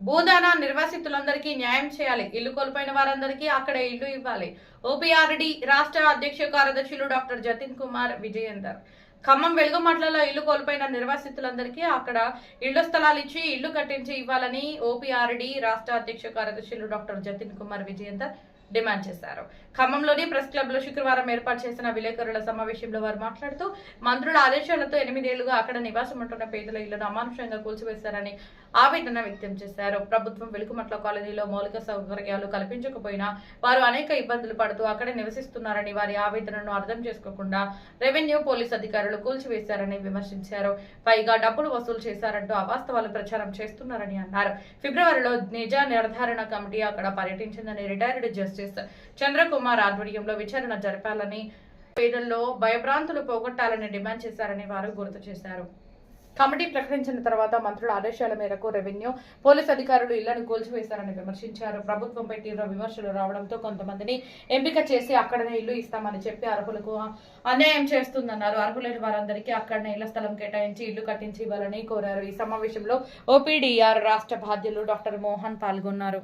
భూదాన నిర్వాసితులందరికీ న్యాయం చేయాలి. ఇల్లు కోల్పోయిన వారందరికీ అక్కడ ఇల్లు ఇవ్వాలి. ఓపీఆర్డీ రాష్ట్ర అధ్యక్ష కార్యదర్శులు డాక్టర్ జతిన్ కుమార్ విజయేందర్. ఖమ్మం వెలుగుమట్లలో ఇల్లు కోల్పోయిన నిర్వాసితులందరికీ అక్కడ ఇళ్ల స్థలాలు ఇచ్చి ఇల్లు కట్టించి ఇవ్వాలని ఓపీఆర్డీ రాష్ట్ర అధ్యక్ష కార్యదర్శులు డాక్టర్ జతిన్ కుమార్ విజయేందర్ డిమాండ్ చేశారు. ఖమ్మంలోని ప్రెస్ క్లబ్ లో శుక్రవారం ఏర్పాటు చేసిన విలేకరుల సమావేశంలో వారు మాట్లాడుతూ మంత్రుల ఆదేశాలతో 8 ఏళ్లుగా అక్కడ నివాసం ఉంటున్న పేదల ఇళ్లను అమానుషంగా కూల్చివేశారని ఆవేదన వ్యక్తం చేశారు. ప్రభుత్వం వెలుగుమట్ల కాలనీలో మౌలిక సౌకర్యాలు కల్పించకపోయినా వారు అనేక ఇబ్బందులు పడుతూ అక్కడే నివసిస్తున్నారని, వారి ఆవేదనను అర్థం చేసుకోకుండా రెవెన్యూ పోలీస్ అధికారులు కూల్చివేశారని విమర్శించారు. పైగా డబ్బులు వసూలు చేశారంటూ అవాస్తవాలు ప్రచారం చేస్తున్నారని అన్నారు. ఫిబ్రవరిలో నిజ నిర్ధారణ కమిటీ అక్కడ పర్యటించిందని, రిటైర్డ్ జస్టిస్ చంద్రకుమార్ ఆధ్వర్యంలో విచారణ జరపాలని, పేదల్లో భయభ్రాంతులు పోగొట్టాలని డిమాండ్ చేశారని వారు గుర్తు చేశారు. కమిటీ ప్రకటించిన తర్వాత మంత్రుల ఆదేశాల మేరకు రెవెన్యూ పోలీస్ అధికారులు ఇళ్లను కూల్చివేశారని విమర్శించారు. ప్రభుత్వంపై తీవ్ర విమర్శలు రావడంతో కొంతమందిని ఎంపిక చేసి అక్కడనే ఇల్లు ఇస్తామని చెప్పి అర్హులకు అన్యాయం చేస్తుందన్నారు. అర్హులైన వారందరికీ అక్కడనే ఇళ్ల స్థలం కేటాయించి ఇల్లు కట్టించి ఇవ్వాలని కోరారు. ఈ సమావేశంలో ఓపీడీఆర్ రాష్ట్ర బాధ్యులు డాక్టర్ మోహన్ పాల్గొన్నారు.